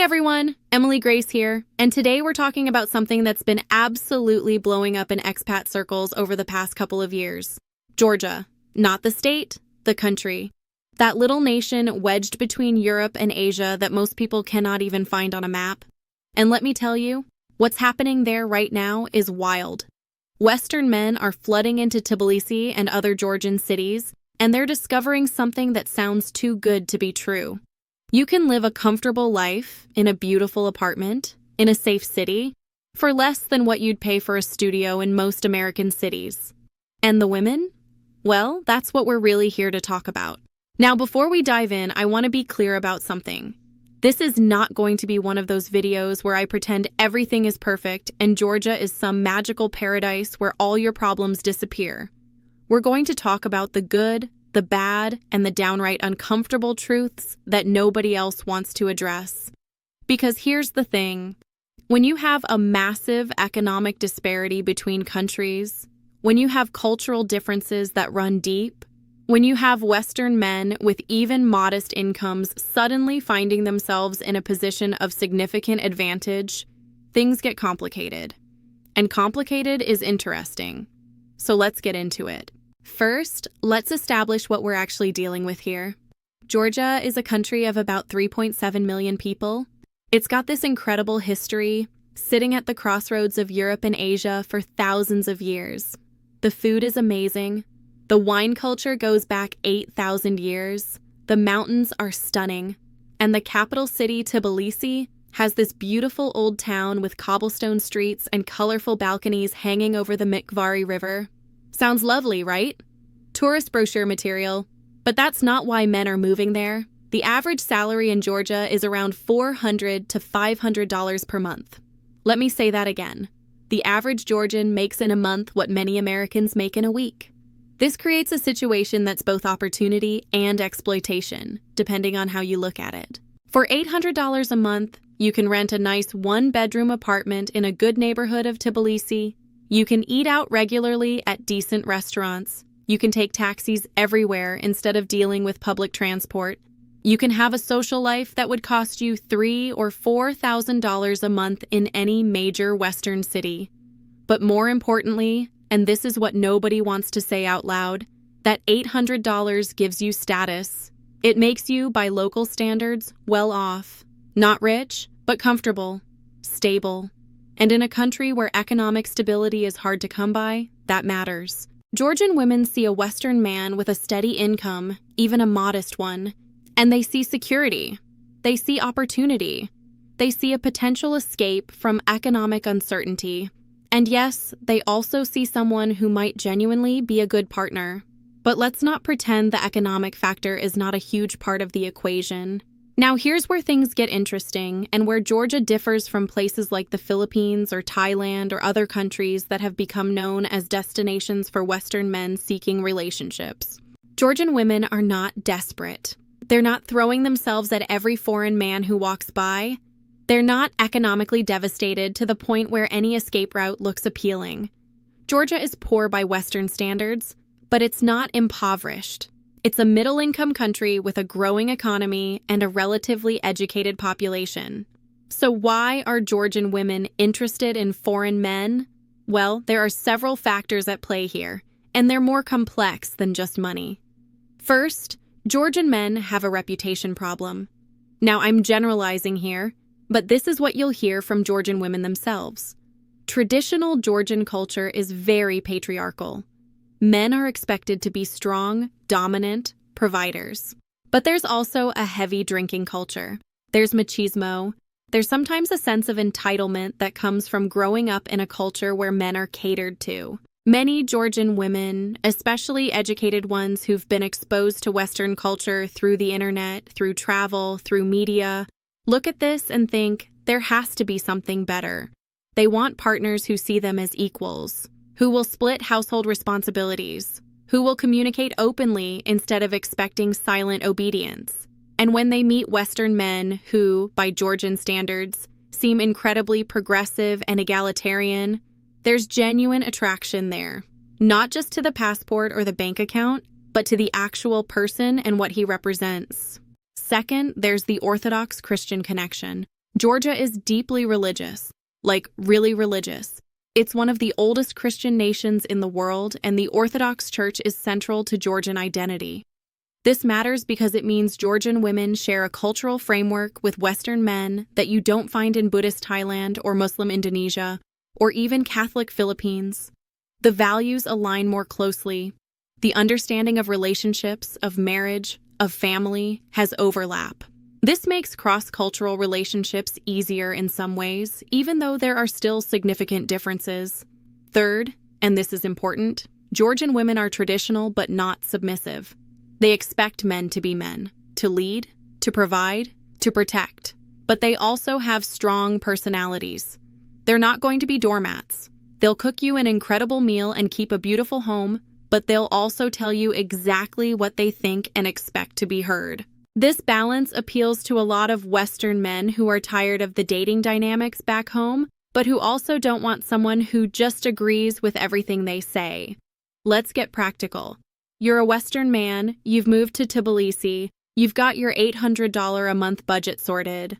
everyone, Emily Grace here, and today we're talking about something that's been absolutely blowing up in expat circles over the past couple of years. Georgia. Not the state, the country. That little nation wedged between Europe and Asia that most people cannot even find on a map. And let me tell you, what's happening there right now is wild. Western men are flooding into Tbilisi and other Georgian cities, and they're discovering something that sounds too good to be true. You can live a comfortable life in a beautiful apartment, in a safe city, for less than what you'd pay for a studio in most American cities. And the women? Well, that's what we're really here to talk about. Now, before we dive in, I want to be clear about something. This is not going to be one of those videos where I pretend everything is perfect and Georgia is some magical paradise where all your problems disappear. We're going to talk about the good, the bad, and the downright uncomfortable truths that nobody else wants to address. Because here's the thing. When you have a massive economic disparity between countries, when you have cultural differences that run deep, when you have Western men with even modest incomes suddenly finding themselves in a position of significant advantage, things get complicated. And complicated is interesting. So let's get into it. First, let's establish what we're actually dealing with here. Georgia is a country of about 3.7 million people. It's got this incredible history, sitting at the crossroads of Europe and Asia for thousands of years. The food is amazing. The wine culture goes back 8,000 years. The mountains are stunning. And the capital city, Tbilisi, has this beautiful old town with cobblestone streets and colorful balconies hanging over the Mikvari River. Sounds lovely, right? Tourist brochure material. But that's not why men are moving there. The average salary in Georgia is around $400 to $500 per month. Let me say that again. The average Georgian makes in a month what many Americans make in a week. This creates a situation that's both opportunity and exploitation, depending on how you look at it. For $800 a month, you can rent a nice one-bedroom apartment in a good neighborhood of Tbilisi. You can eat out regularly at decent restaurants. You can take taxis everywhere instead of dealing with public transport. You can have a social life that would cost you $3,000 or $4,000 a month in any major Western city. But more importantly, and this is what nobody wants to say out loud, that $800 gives you status. It makes you, by local standards, well off. Not rich, but comfortable, stable. And in a country where economic stability is hard to come by, that matters. Georgian women see a Western man with a steady income, even a modest one, and they see security. They see opportunity. They see a potential escape from economic uncertainty. And yes, they also see someone who might genuinely be a good partner. But let's not pretend the economic factor is not a huge part of the equation. Now here's where things get interesting and where Georgia differs from places like the Philippines or Thailand or other countries that have become known as destinations for Western men seeking relationships. Georgian women are not desperate. They're not throwing themselves at every foreign man who walks by. They're not economically devastated to the point where any escape route looks appealing. Georgia is poor by Western standards, but it's not impoverished. It's a middle-income country with a growing economy and a relatively educated population. So why are Georgian women interested in foreign men? Well, there are several factors at play here, and they're more complex than just money. First, Georgian men have a reputation problem. Now, I'm generalizing here, but this is what you'll hear from Georgian women themselves. Traditional Georgian culture is very patriarchal. Men are expected to be strong, dominant providers. But there's also a heavy drinking culture. There's machismo. There's sometimes a sense of entitlement that comes from growing up in a culture where men are catered to. Many Georgian women, especially educated ones who've been exposed to Western culture through the internet, through travel, through media, look at this and think, there has to be something better. They want partners who see them as equals, who will split household responsibilities, who will communicate openly instead of expecting silent obedience. And when they meet Western men who, by Georgian standards, seem incredibly progressive and egalitarian, there's genuine attraction there, not just to the passport or the bank account, but to the actual person and what he represents. Second, there's the Orthodox Christian connection. Georgia is deeply religious, like really religious. It's one of the oldest Christian nations in the world, and the Orthodox Church is central to Georgian identity. This matters because it means Georgian women share a cultural framework with Western men that you don't find in Buddhist Thailand or Muslim Indonesia, or even Catholic Philippines. The values align more closely. The understanding of relationships, of marriage, of family has overlap. This makes cross-cultural relationships easier in some ways, even though there are still significant differences. Third, and this is important, Georgian women are traditional but not submissive. They expect men to be men, to lead, to provide, to protect. But they also have strong personalities. They're not going to be doormats. They'll cook you an incredible meal and keep a beautiful home, but they'll also tell you exactly what they think and expect to be heard. This balance appeals to a lot of Western men who are tired of the dating dynamics back home, but who also don't want someone who just agrees with everything they say. Let's get practical. You're a Western man, you've moved to Tbilisi, you've got your $800 a month budget sorted.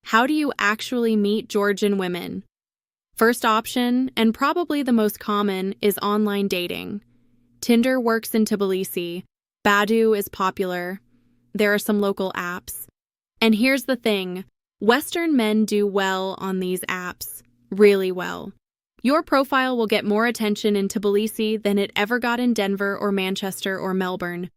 How do you actually meet Georgian women? First option, and probably the most common, is online dating. Tinder works in Tbilisi. Badoo is popular. There are some local apps. And here's the thing, Western men do well on these apps, really well. Your profile will get more attention in Tbilisi than it ever got in Denver or Manchester or Melbourne.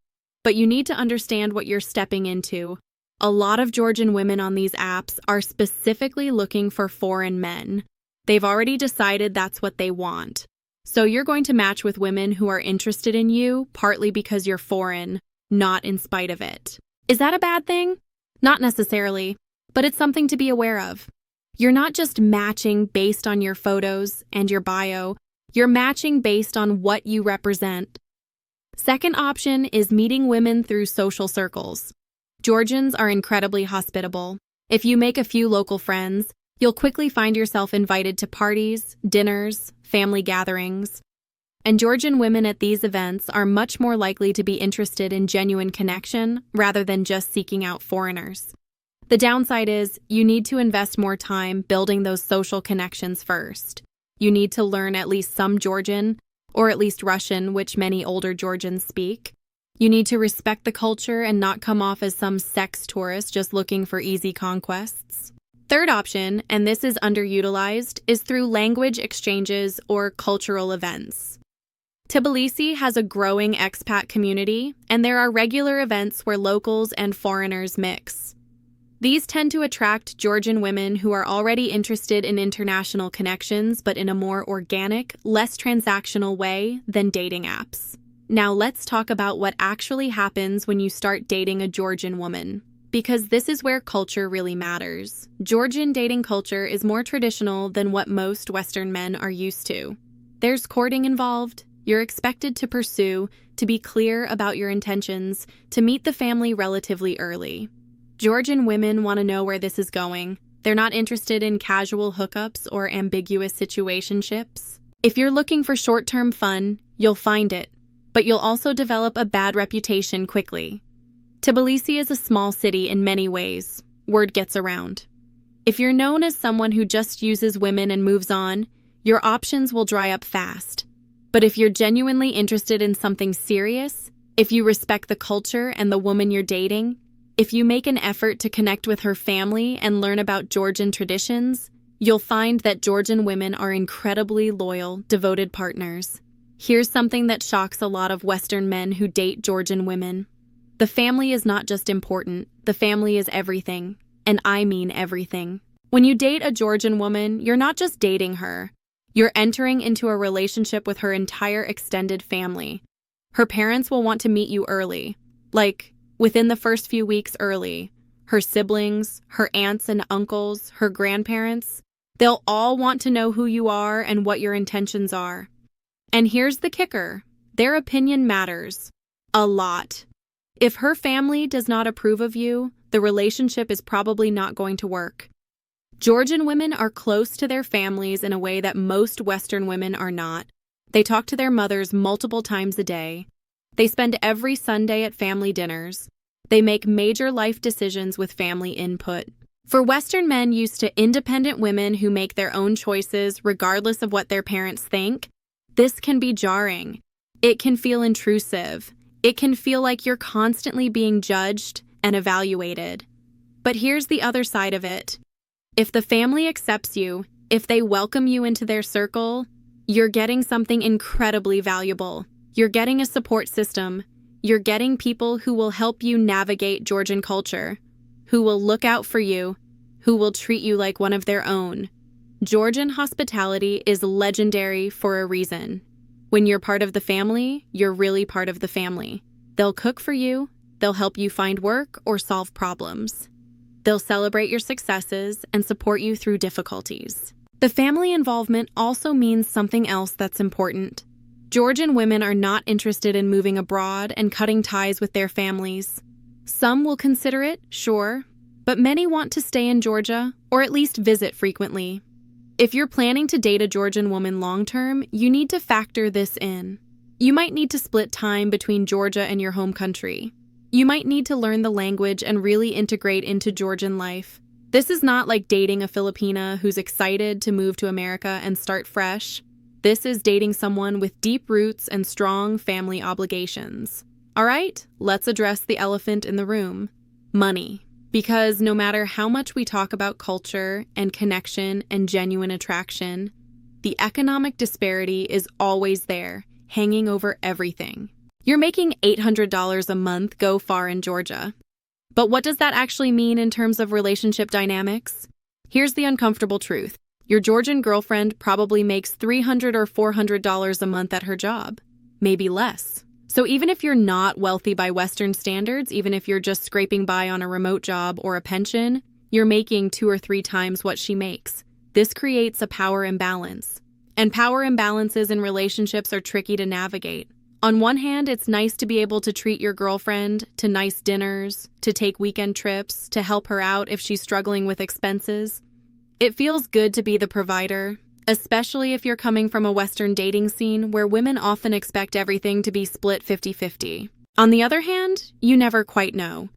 But you need to understand what you're stepping into. A lot of Georgian women on these apps are specifically looking for foreign men. They've already decided that's what they want. So you're going to match with women who are interested in you, partly because you're foreign, not in spite of it. Is that a bad thing? Not necessarily, but it's something to be aware of. You're not just matching based on your photos and your bio, you're matching based on what you represent. Second option is meeting women through social circles. Georgians are incredibly hospitable. If you make a few local friends, you'll quickly find yourself invited to parties, dinners, family gatherings. And Georgian women at these events are much more likely to be interested in genuine connection rather than just seeking out foreigners. The downside is you need to invest more time building those social connections first. You need to learn at least some Georgian, or at least Russian, which many older Georgians speak. You need to respect the culture and not come off as some sex tourist just looking for easy conquests. Third option, and this is underutilized, is through language exchanges or cultural events. Tbilisi has a growing expat community, and there are regular events where locals and foreigners mix. These tend to attract Georgian women who are already interested in international connections, but in a more organic, less transactional way than dating apps. Now let's talk about what actually happens when you start dating a Georgian woman, because this is where culture really matters. Georgian dating culture is more traditional than what most Western men are used to. There's courting involved. You're expected to pursue, to be clear about your intentions, to meet the family relatively early. Georgian women want to know where this is going. They're not interested in casual hookups or ambiguous situationships. If you're looking for short-term fun, you'll find it, but you'll also develop a bad reputation quickly. Tbilisi is a small city in many ways. Word gets around. If you're known as someone who just uses women and moves on, your options will dry up fast. But if you're genuinely interested in something serious, if you respect the culture and the woman you're dating, if you make an effort to connect with her family and learn about Georgian traditions, you'll find that Georgian women are incredibly loyal, devoted partners. Here's something that shocks a lot of Western men who date Georgian women. The family is not just important, the family is everything, and I mean everything. When you date a Georgian woman, you're not just dating her. You're entering into a relationship with her entire extended family. Her parents will want to meet you early, like within the first few weeks early. Her siblings, her aunts and uncles, her grandparents, they'll all want to know who you are and what your intentions are. And here's the kicker, their opinion matters. A lot. If her family does not approve of you, the relationship is probably not going to work. Georgian women are close to their families in a way that most Western women are not. They talk to their mothers multiple times a day. They spend every Sunday at family dinners. They make major life decisions with family input. For Western men used to independent women who make their own choices regardless of what their parents think, this can be jarring. It can feel intrusive. It can feel like you're constantly being judged and evaluated. But here's the other side of it. If the family accepts you, if they welcome you into their circle, you're getting something incredibly valuable. You're getting a support system. You're getting people who will help you navigate Georgian culture, who will look out for you, who will treat you like one of their own. Georgian hospitality is legendary for a reason. When you're part of the family, you're really part of the family. They'll cook for you, they'll help you find work or solve problems. They'll celebrate your successes and support you through difficulties. The family involvement also means something else that's important. Georgian women are not interested in moving abroad and cutting ties with their families. Some will consider it, sure, but many want to stay in Georgia or at least visit frequently. If you're planning to date a Georgian woman long-term, you need to factor this in. You might need to split time between Georgia and your home country. You might need to learn the language and really integrate into Georgian life. This is not like dating a Filipina who's excited to move to America and start fresh. This is dating someone with deep roots and strong family obligations. All right, let's address the elephant in the room: money. Because no matter how much we talk about culture and connection and genuine attraction, the economic disparity is always there, hanging over everything. You're making $800 a month go far in Georgia. But what does that actually mean in terms of relationship dynamics? Here's the uncomfortable truth. Your Georgian girlfriend probably makes $300 or $400 a month at her job, maybe less. So even if you're not wealthy by Western standards, even if you're just scraping by on a remote job or a pension, you're making 2 or 3 times what she makes. This creates a power imbalance. And power imbalances in relationships are tricky to navigate. On one hand, it's nice to be able to treat your girlfriend to nice dinners, to take weekend trips, to help her out if she's struggling with expenses. It feels good to be the provider, especially if you're coming from a Western dating scene where women often expect everything to be split 50-50. On the other hand, you never quite know.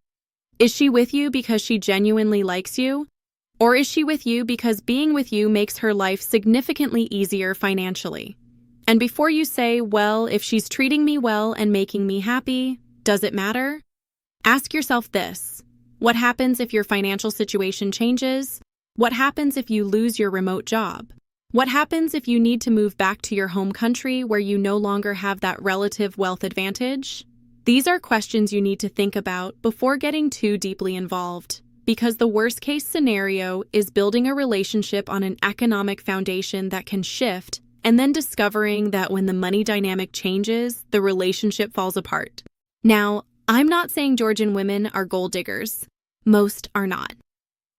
Is she with you because she genuinely likes you? Or is she with you because being with you makes her life significantly easier financially? And before you say, well, if she's treating me well and making me happy, does it matter? Ask yourself this: what happens if your financial situation changes? What happens if you lose your remote job? What happens if you need to move back to your home country where you no longer have that relative wealth advantage? These are questions you need to think about before getting too deeply involved, because the worst-case scenario is building a relationship on an economic foundation that can shift, and then discovering that when the money dynamic changes, the relationship falls apart. Now, I'm not saying Georgian women are gold diggers. Most are not.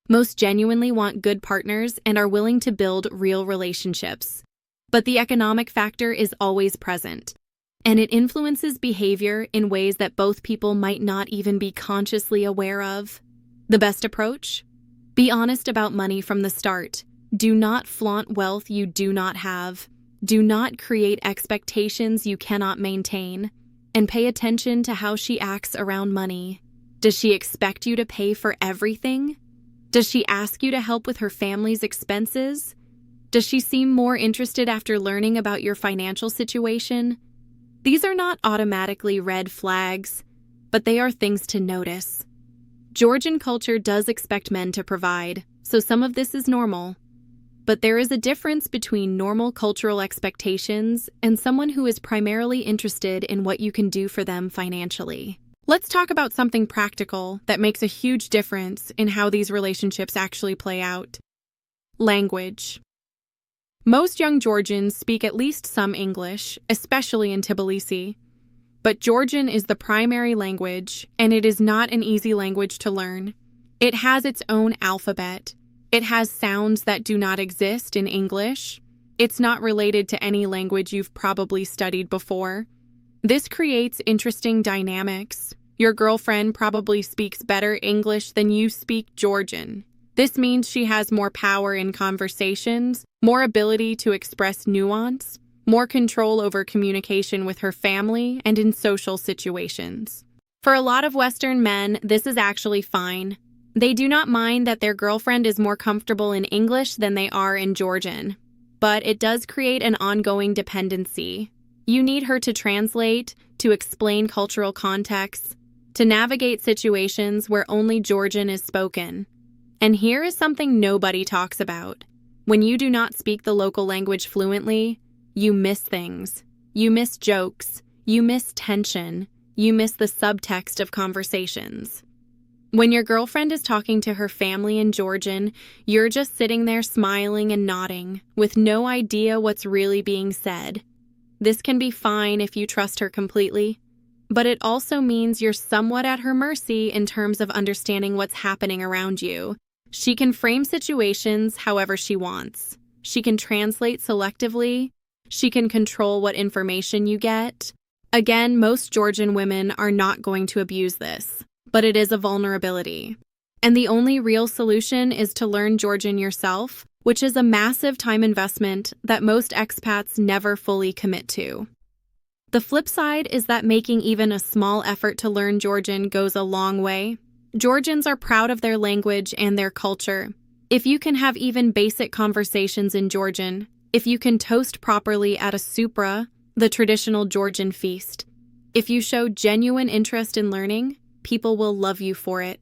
Most genuinely want good partners and are willing to build real relationships. But the economic factor is always present, and it influences behavior in ways that both people might not even be consciously aware of. The best approach? Be honest about money from the start. Do not flaunt wealth you do not have. Do not create expectations you cannot maintain. And pay attention to how she acts around money. Does she expect you to pay for everything? Does she ask you to help with her family's expenses? Does she seem more interested after learning about your financial situation? These are not automatically red flags, but they are things to notice. Georgian culture does expect men to provide, so some of this is normal. But there is a difference between normal cultural expectations and someone who is primarily interested in what you can do for them financially. Let's talk about something practical that makes a huge difference in how these relationships actually play out. Language. Most young Georgians speak at least some English, especially in Tbilisi. But Georgian is the primary language, and it is not an easy language to learn. It has its own alphabet. It has sounds that do not exist in English. It's not related to any language you've probably studied before. This creates interesting dynamics. Your girlfriend probably speaks better English than you speak Georgian. This means she has more power in conversations, more ability to express nuance, more control over communication with her family and in social situations. For a lot of Western men, this is actually fine. They do not mind that their girlfriend is more comfortable in English than they are in Georgian, but it does create an ongoing dependency. You need her to translate, to explain cultural contexts, to navigate situations where only Georgian is spoken. And here is something nobody talks about. When you do not speak the local language fluently, you miss things. You miss jokes. You miss tension. You miss the subtext of conversations. When your girlfriend is talking to her family in Georgian, you're just sitting there smiling and nodding, with no idea what's really being said. This can be fine if you trust her completely, but it also means you're somewhat at her mercy in terms of understanding what's happening around you. She can frame situations however she wants. She can translate selectively. She can control what information you get. Again, most Georgian women are not going to abuse this, but it is a vulnerability. And the only real solution is to learn Georgian yourself, which is a massive time investment that most expats never fully commit to. The flip side is that making even a small effort to learn Georgian goes a long way. Georgians are proud of their language and their culture. If you can have even basic conversations in Georgian, if you can toast properly at a supra, the traditional Georgian feast, if you show genuine interest in learning, people will love you for it.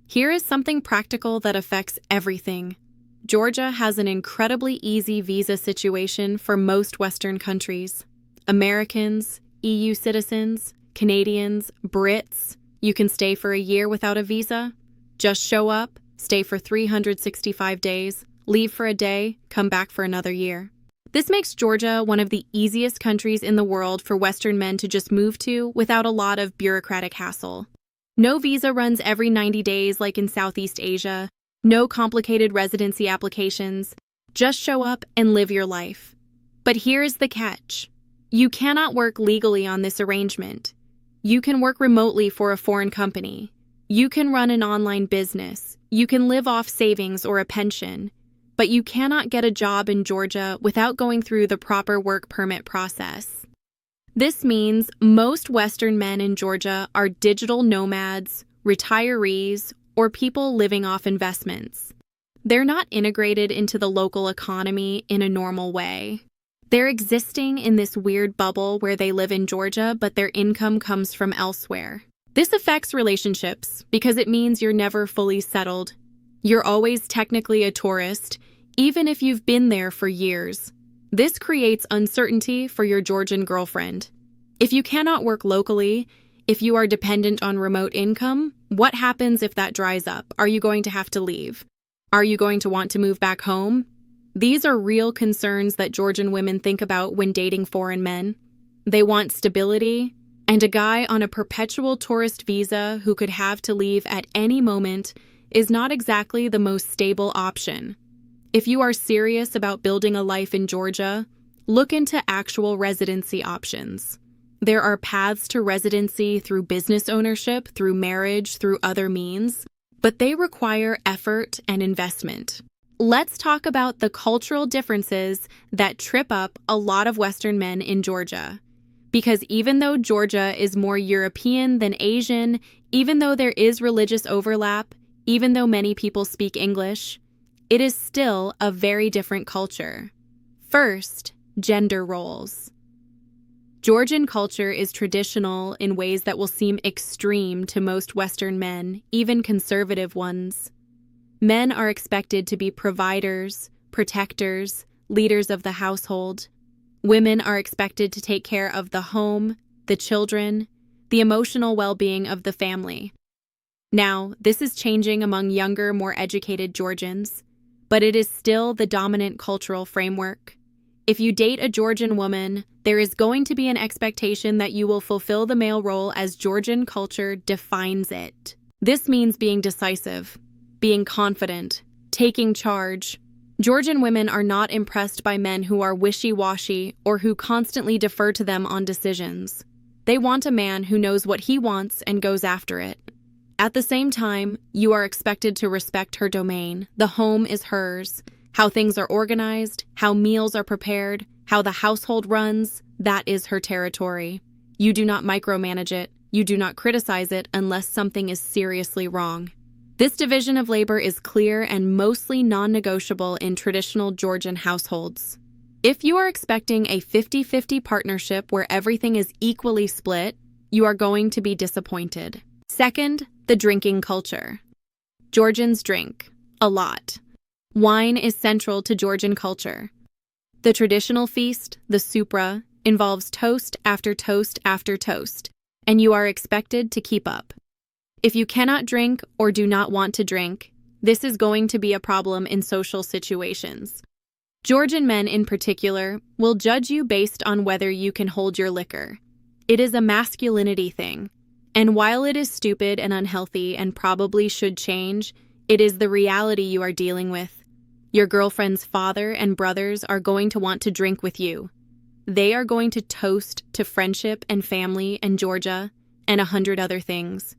Here is something practical that affects everything. Georgia has an incredibly easy visa situation for most Western countries. Americans, EU citizens, Canadians, Brits. You can stay for a year without a visa. Just show up, stay for 365 days, leave for a day, come back for another year. This makes Georgia one of the easiest countries in the world for Western men to just move to without a lot of bureaucratic hassle. No visa runs every 90 days like in Southeast Asia. No complicated residency applications. Just show up and live your life. But here is the catch. You cannot work legally on this arrangement. You can work remotely for a foreign company. You can run an online business. You can live off savings or a pension. But you cannot get a job in Georgia without going through the proper work permit process. This means most Western men in Georgia are digital nomads, retirees, or people living off investments. They're not integrated into the local economy in a normal way. They're existing in this weird bubble where they live in Georgia, but their income comes from elsewhere. This affects relationships because it means you're never fully settled. You're always technically a tourist, even if you've been there for years. This creates uncertainty for your Georgian girlfriend. If you cannot work locally, if you are dependent on remote income, what happens if that dries up? Are you going to have to leave? Are you going to want to move back home? These are real concerns that Georgian women think about when dating foreign men. They want stability, and a guy on a perpetual tourist visa who could have to leave at any moment is not exactly the most stable option. If you are serious about building a life in Georgia, look into actual residency options. There are paths to residency through business ownership, through marriage, through other means, but they require effort and investment. Let's talk about the cultural differences that trip up a lot of Western men in Georgia. Because even though Georgia is more European than Asian, even though there is religious overlap, even though many people speak English, it is still a very different culture. First, gender roles. Georgian culture is traditional in ways that will seem extreme to most Western men, even conservative ones. Men are expected to be providers, protectors, leaders of the household. Women are expected to take care of the home, the children, the emotional well-being of the family. Now, this is changing among younger, more educated Georgians, but it is still the dominant cultural framework. If you date a Georgian woman, there is going to be an expectation that you will fulfill the male role as Georgian culture defines it. This means being decisive, being confident, taking charge. Georgian women are not impressed by men who are wishy-washy or who constantly defer to them on decisions. They want a man who knows what he wants and goes after it. At the same time, you are expected to respect her domain. The home is hers. How things are organized, how meals are prepared, how the household runs, that is her territory. You do not micromanage it. You do not criticize it unless something is seriously wrong. This division of labor is clear and mostly non-negotiable in traditional Georgian households. If you are expecting a 50-50 partnership where everything is equally split, you are going to be disappointed. Second, the drinking culture. Georgians drink a lot. Wine is central to Georgian culture. The traditional feast, the supra, involves toast after toast after toast, and you are expected to keep up. If you cannot drink or do not want to drink, this is going to be a problem in social situations. Georgian men in particular will judge you based on whether you can hold your liquor. It is a masculinity thing, and while it is stupid and unhealthy and probably should change, it is the reality you are dealing with. Your girlfriend's father and brothers are going to want to drink with you. They are going to toast to friendship and family and Georgia and 100 other things.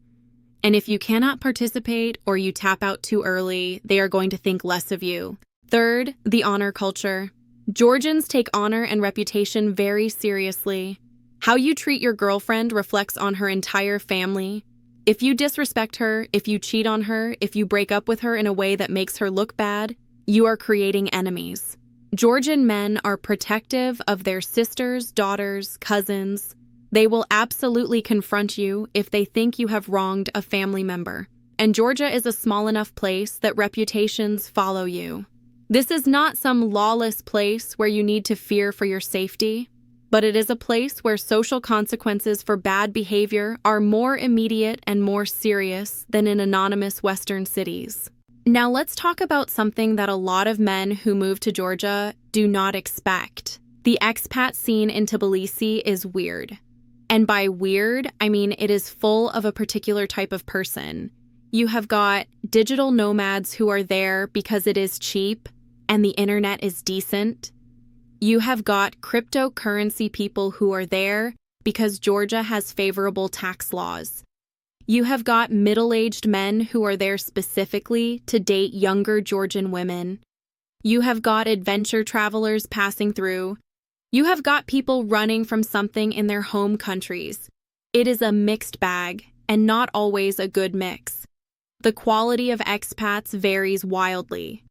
And if you cannot participate or you tap out too early, they are going to think less of you. Third, the honor culture. Georgians take honor and reputation very seriously. How you treat your girlfriend reflects on her entire family. If you disrespect her, if you cheat on her, if you break up with her in a way that makes her look bad, you are creating enemies. Georgian men are protective of their sisters, daughters, cousins. They will absolutely confront you if they think you have wronged a family member. And Georgia is a small enough place that reputations follow you. This is not some lawless place where you need to fear for your safety, but it is a place where social consequences for bad behavior are more immediate and more serious than in anonymous Western cities. Now let's talk about something that a lot of men who move to Georgia do not expect. The expat scene in Tbilisi is weird. And by weird, I mean it is full of a particular type of person. You have got digital nomads who are there because it is cheap and the internet is decent. You have got cryptocurrency people who are there because Georgia has favorable tax laws. You have got middle-aged men who are there specifically to date younger Georgian women. You have got adventure travelers passing through. You have got people running from something in their home countries. It is a mixed bag, and not always a good mix. The quality of expats varies wildly.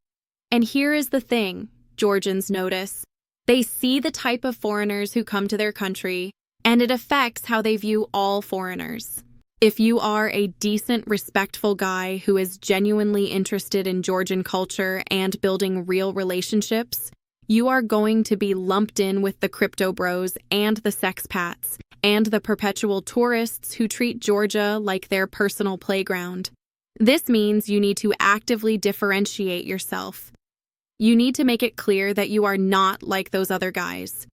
And here is the thing, Georgians notice. They see the type of foreigners who come to their country, and it affects how they view all foreigners. If you are a decent, respectful guy who is genuinely interested in Georgian culture and building real relationships, you are going to be lumped in with the crypto bros and the sexpats and the perpetual tourists who treat Georgia like their personal playground. This means you need to actively differentiate yourself. You need to make it clear that you are not like those other guys.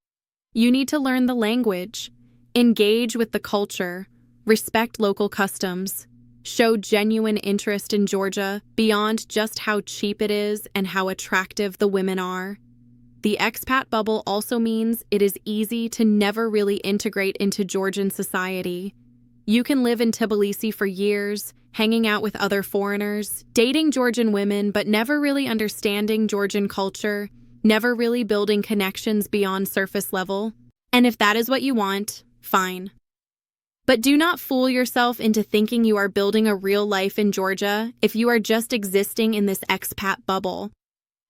You need to learn the language, engage with the culture, respect local customs, show genuine interest in Georgia beyond just how cheap it is and how attractive the women are. The expat bubble also means it is easy to never really integrate into Georgian society. You can live in Tbilisi for years, hanging out with other foreigners, dating Georgian women, but never really understanding Georgian culture, never really building connections beyond surface level. And if that is what you want, fine. But do not fool yourself into thinking you are building a real life in Georgia if you are just existing in this expat bubble.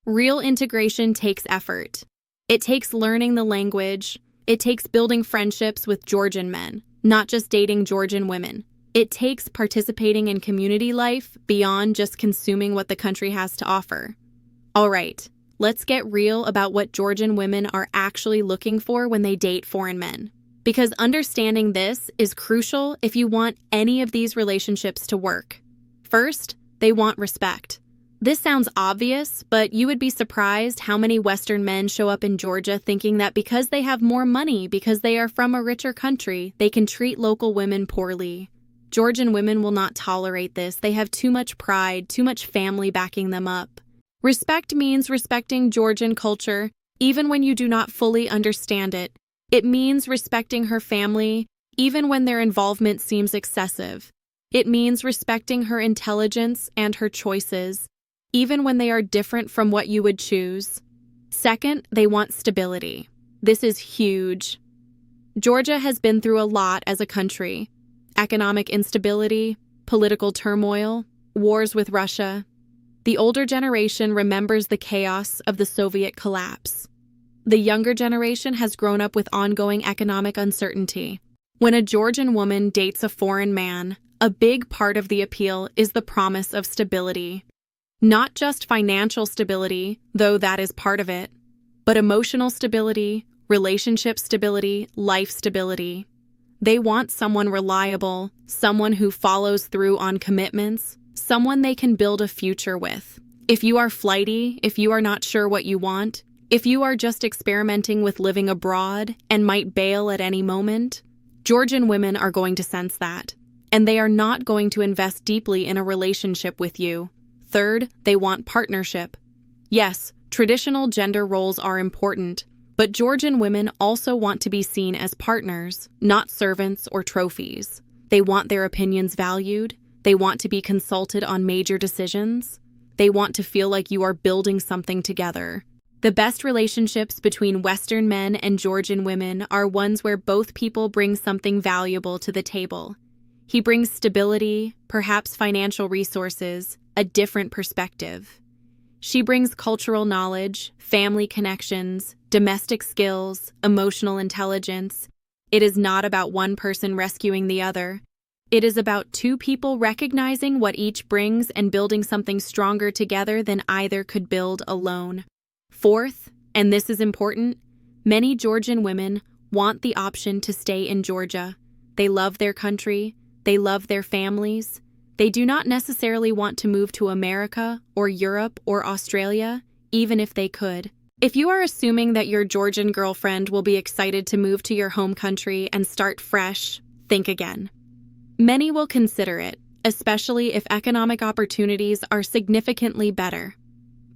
Real integration takes effort. It takes learning the language. It takes building friendships with Georgian men, not just dating Georgian women. It takes participating in community life beyond just consuming what the country has to offer. All right, let's get real about what Georgian women are actually looking for when they date foreign men. Because understanding this is crucial if you want any of these relationships to work. First, they want respect. This sounds obvious, but you would be surprised how many Western men show up in Georgia thinking that because they have more money, because they are from a richer country, they can treat local women poorly. Georgian women will not tolerate this. They have too much pride, too much family backing them up. Respect means respecting Georgian culture, even when you do not fully understand it. It means respecting her family, even when their involvement seems excessive. It means respecting her intelligence and her choices, even when they are different from what you would choose. Second, they want stability. This is huge. Georgia has been through a lot as a country. Economic instability, political turmoil, Wars with Russia. The older generation remembers the chaos of the Soviet collapse. The younger generation has grown up with ongoing economic uncertainty. When a Georgian woman dates a foreign man, a big part of the appeal is the promise of stability. Not just financial stability, though that is part of it, but emotional stability, relationship stability, life stability. They want someone reliable, someone who follows through on commitments, someone they can build a future with. If you are flighty, if you are not sure what you want, if you are just experimenting with living abroad and might bail at any moment, Georgian women are going to sense that, and they are not going to invest deeply in a relationship with you. Third, they want partnership. Yes, traditional gender roles are important, but Georgian women also want to be seen as partners, not servants or trophies. They want their opinions valued. They want to be consulted on major decisions. They want to feel like you are building something together. The best relationships between Western men and Georgian women are ones where both people bring something valuable to the table. He brings stability, perhaps financial resources, a different perspective. She brings cultural knowledge, family connections, domestic skills, emotional intelligence. It is not about one person rescuing the other. It is about two people recognizing what each brings and building something stronger together than either could build alone. Fourth, and this is important, many Georgian women want the option to stay in Georgia. They love their country. They love their families. They do not necessarily want to move to America or Europe or Australia, even if they could. If you are assuming that your Georgian girlfriend will be excited to move to your home country and start fresh, think again. Many will consider it, especially if economic opportunities are significantly better.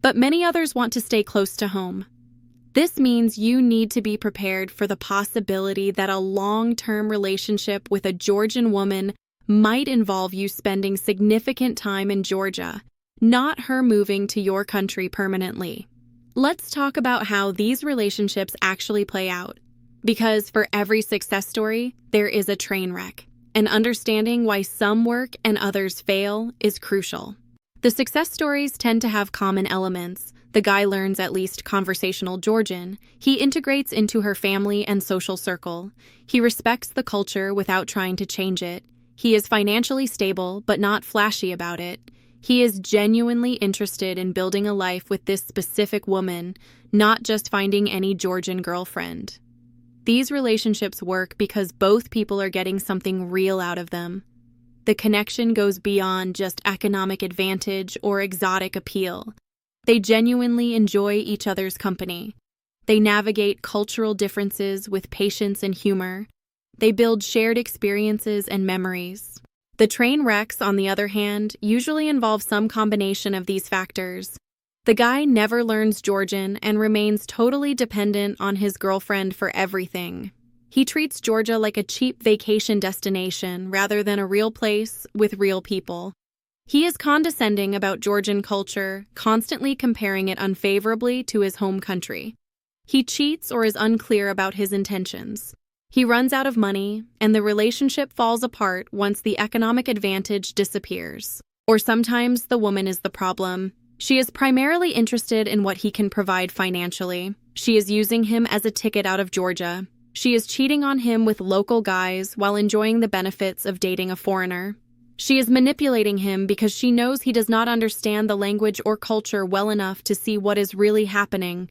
But many others want to stay close to home. This means you need to be prepared for the possibility that a long-term relationship with a Georgian woman might involve you spending significant time in Georgia, not her moving to your country permanently. Let's talk about how these relationships actually play out. Because for every success story, there is a train wreck. And understanding why some work and others fail is crucial. The success stories tend to have common elements. The guy learns at least conversational Georgian. He integrates into her family and social circle. He respects the culture without trying to change it. He is financially stable, but not flashy about it. He is genuinely interested in building a life with this specific woman, not just finding any Georgian girlfriend. These relationships work because both people are getting something real out of them. The connection goes beyond just economic advantage or exotic appeal. They genuinely enjoy each other's company. They navigate cultural differences with patience and humor. They build shared experiences and memories. The train wrecks, on the other hand, usually involve some combination of these factors. The guy never learns Georgian and remains totally dependent on his girlfriend for everything. He treats Georgia like a cheap vacation destination rather than a real place with real people. He is condescending about Georgian culture, constantly comparing it unfavorably to his home country. He cheats or is unclear about his intentions. He runs out of money, and the relationship falls apart once the economic advantage disappears. Or sometimes the woman is the problem. She is primarily interested in what he can provide financially. She is using him as a ticket out of Georgia. She is cheating on him with local guys while enjoying the benefits of dating a foreigner. She is manipulating him because she knows he does not understand the language or culture well enough to see what is really happening.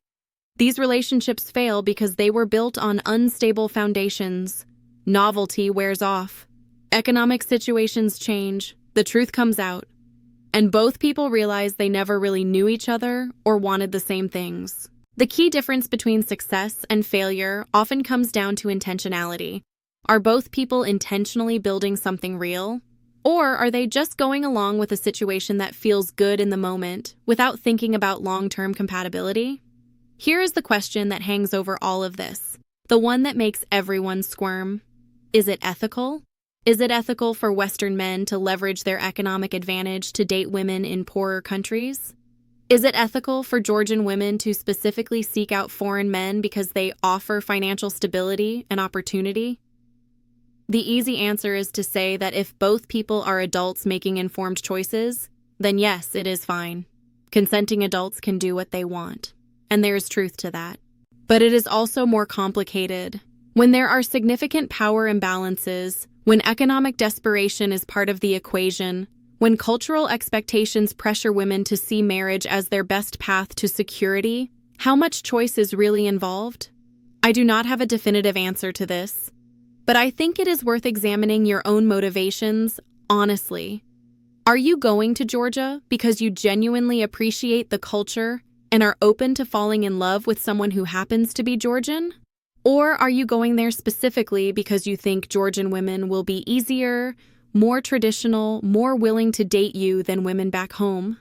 These relationships fail because they were built on unstable foundations. Novelty wears off. Economic situations change. The truth comes out. And both people realize they never really knew each other or wanted the same things. The key difference between success and failure often comes down to intentionality. Are both people intentionally building something real? Or are they just going along with a situation that feels good in the moment without thinking about long-term compatibility? Here is the question that hangs over all of this, the one that makes everyone squirm. Is it ethical? Is it ethical for Western men to leverage their economic advantage to date women in poorer countries? Is it ethical for Georgian women to specifically seek out foreign men because they offer financial stability and opportunity? The easy answer is to say that if both people are adults making informed choices, then yes, it is fine. Consenting adults can do what they want, and there is truth to that. But it is also more complicated. When there are significant power imbalances, when economic desperation is part of the equation, when cultural expectations pressure women to see marriage as their best path to security, how much choice is really involved? I do not have a definitive answer to this, but I think it is worth examining your own motivations honestly. Are you going to Georgia because you genuinely appreciate the culture and are open to falling in love with someone who happens to be Georgian? Or are you going there specifically because you think Georgian women will be easier, more traditional, more willing to date you than women back home?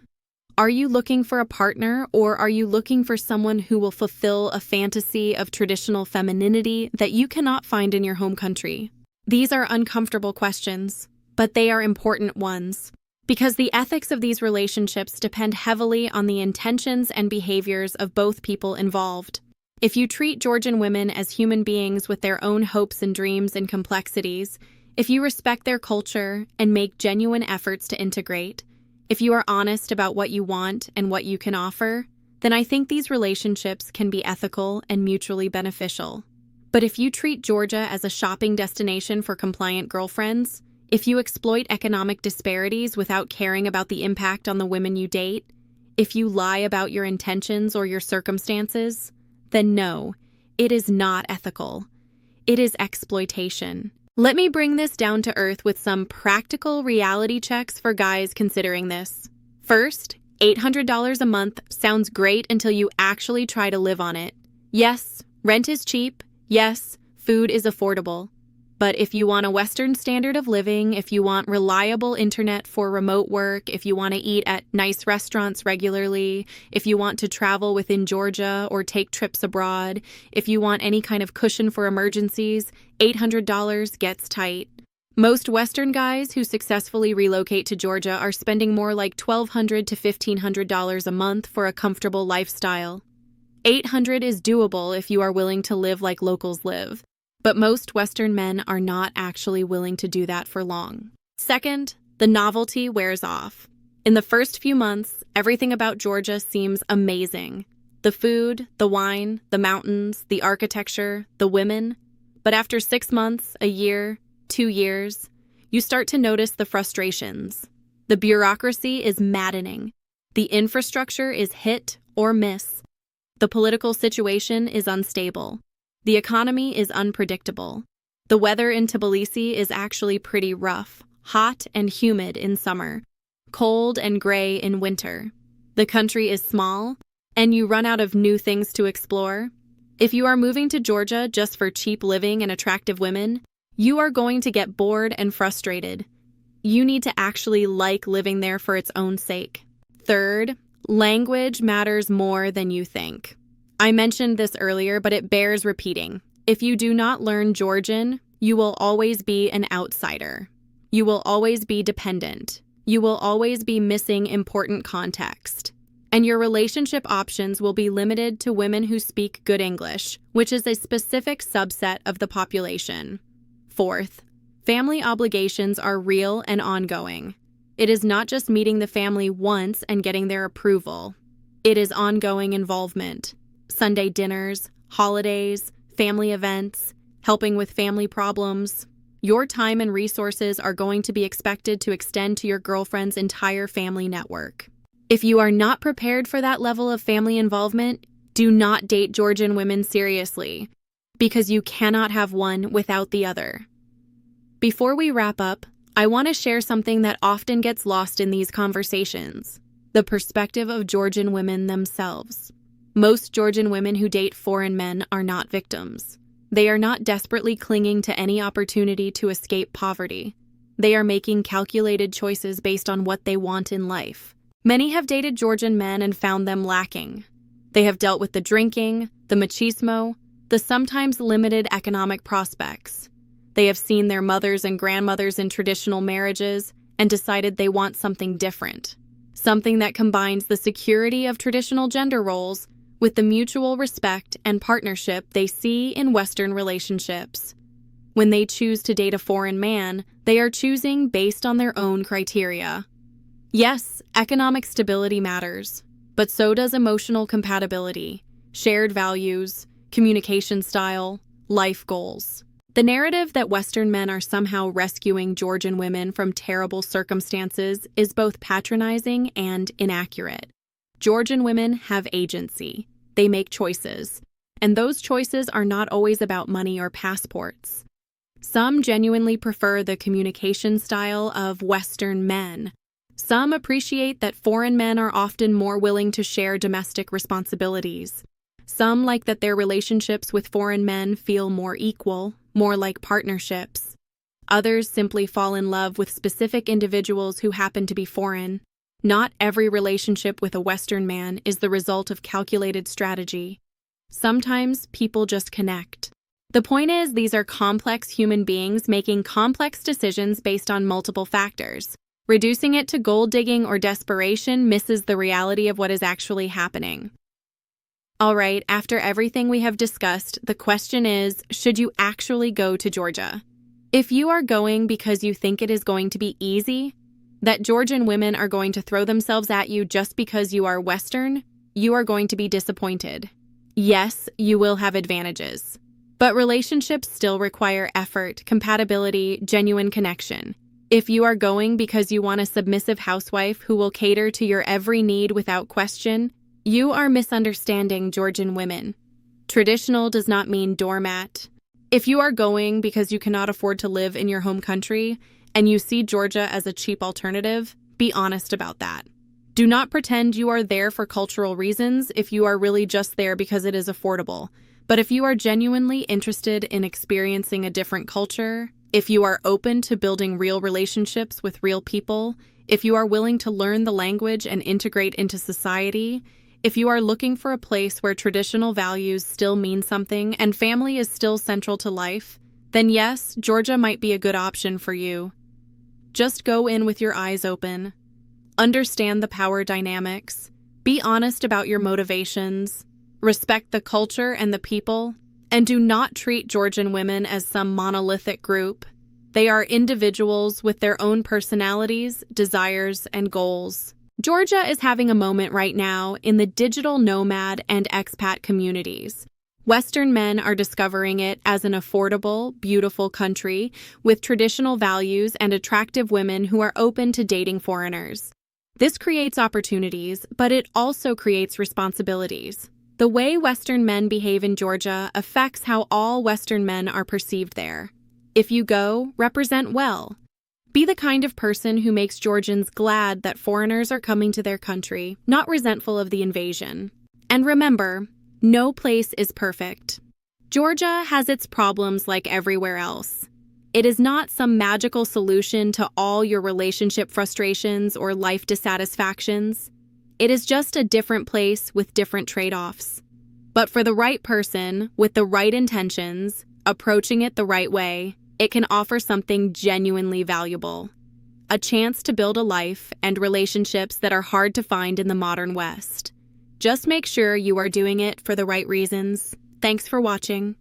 Are you looking for a partner, or are you looking for someone who will fulfill a fantasy of traditional femininity that you cannot find in your home country? These are uncomfortable questions, but they are important ones, because the ethics of these relationships depend heavily on the intentions and behaviors of both people involved. If you treat Georgian women as human beings with their own hopes and dreams and complexities, if you respect their culture and make genuine efforts to integrate, if you are honest about what you want and what you can offer, then I think these relationships can be ethical and mutually beneficial. But if you treat Georgia as a shopping destination for compliant girlfriends, if you exploit economic disparities without caring about the impact on the women you date, if you lie about your intentions or your circumstances, then no, it is not ethical. It is exploitation. Let me bring this down to earth with some practical reality checks for guys considering this. First, $800 a month sounds great until you actually try to live on it. Yes, rent is cheap. Yes, food is affordable. But if you want a Western standard of living, if you want reliable internet for remote work, if you want to eat at nice restaurants regularly, if you want to travel within Georgia or take trips abroad, if you want any kind of cushion for emergencies, $800 gets tight. Most Western guys who successfully relocate to Georgia are spending more like $1,200 to $1,500 a month for a comfortable lifestyle. $800 is doable if you are willing to live like locals live. But most Western men are not actually willing to do that for long. Second, the novelty wears off. In the first few months, everything about Georgia seems amazing. The food, the wine, the mountains, the architecture, the women. But after 6 months, a year, 2 years, you start to notice the frustrations. The bureaucracy is maddening. The infrastructure is hit or miss. The political situation is unstable. The economy is unpredictable. The weather in Tbilisi is actually pretty rough, hot and humid in summer, cold and gray in winter. The country is small, and you run out of new things to explore. If you are moving to Georgia just for cheap living and attractive women, you are going to get bored and frustrated. You need to actually like living there for its own sake. Third, language matters more than you think. I mentioned this earlier, but it bears repeating. If you do not learn Georgian, you will always be an outsider. You will always be dependent. You will always be missing important context. And your relationship options will be limited to women who speak good English, which is a specific subset of the population. Fourth, family obligations are real and ongoing. It is not just meeting the family once and getting their approval. It is ongoing involvement. Sunday dinners, holidays, family events, helping with family problems. Your time and resources are going to be expected to extend to your girlfriend's entire family network. If you are not prepared for that level of family involvement, do not date Georgian women seriously, because you cannot have one without the other. Before we wrap up, I want to share something that often gets lost in these conversations: the perspective of Georgian women themselves. Most Georgian women who date foreign men are not victims. They are not desperately clinging to any opportunity to escape poverty. They are making calculated choices based on what they want in life. Many have dated Georgian men and found them lacking. They have dealt with the drinking, the machismo, the sometimes limited economic prospects. They have seen their mothers and grandmothers in traditional marriages and decided they want something different. Something that combines the security of traditional gender roles with the mutual respect and partnership they see in Western relationships. When they choose to date a foreign man, they are choosing based on their own criteria. Yes, economic stability matters, but so does emotional compatibility, shared values, communication style, life goals. The narrative that Western men are somehow rescuing Georgian women from terrible circumstances is both patronizing and inaccurate. Georgian women have agency. They make choices, and those choices are not always about money or passports. Some genuinely prefer the communication style of Western men. Some appreciate that foreign men are often more willing to share domestic responsibilities. Some like that their relationships with foreign men feel more equal, more like partnerships. Others simply fall in love with specific individuals who happen to be foreign. Not every relationship with a Western man is the result of calculated strategy. Sometimes people just connect. The point is, these are complex human beings making complex decisions based on multiple factors. Reducing it to gold digging or desperation misses the reality of what is actually happening. All right, after everything we have discussed, the question is, should you actually go to Georgia? If you are going because you think it is going to be easy, that Georgian women are going to throw themselves at you just because you are Western, you are going to be disappointed. Yes, you will have advantages, but relationships still require effort, compatibility, genuine connection. If you are going because you want a submissive housewife who will cater to your every need without question, you are misunderstanding Georgian women. Traditional does not mean doormat. If you are going because you cannot afford to live in your home country and you see Georgia as a cheap alternative, be honest about that. Do not pretend you are there for cultural reasons if you are really just there because it is affordable. But if you are genuinely interested in experiencing a different culture, if you are open to building real relationships with real people, if you are willing to learn the language and integrate into society, if you are looking for a place where traditional values still mean something and family is still central to life, then yes, Georgia might be a good option for you. Just go in with your eyes open. Understand the power dynamics. Be honest about your motivations. Respect the culture and the people. And do not treat Georgian women as some monolithic group. They are individuals with their own personalities, desires, and goals. Georgia is having a moment right now in the digital nomad and expat communities. Western men are discovering it as an affordable, beautiful country with traditional values and attractive women who are open to dating foreigners. This creates opportunities, but it also creates responsibilities. The way Western men behave in Georgia affects how all Western men are perceived there. If you go, represent well. Be the kind of person who makes Georgians glad that foreigners are coming to their country, not resentful of the invasion. And remember, no place is perfect. Georgia has its problems like everywhere else. It is not some magical solution to all your relationship frustrations or life dissatisfactions. It is just a different place with different trade-offs. But for the right person, with the right intentions, approaching it the right way, it can offer something genuinely valuable. A chance to build a life and relationships that are hard to find in the modern West. Just make sure you are doing it for the right reasons. Thanks for watching.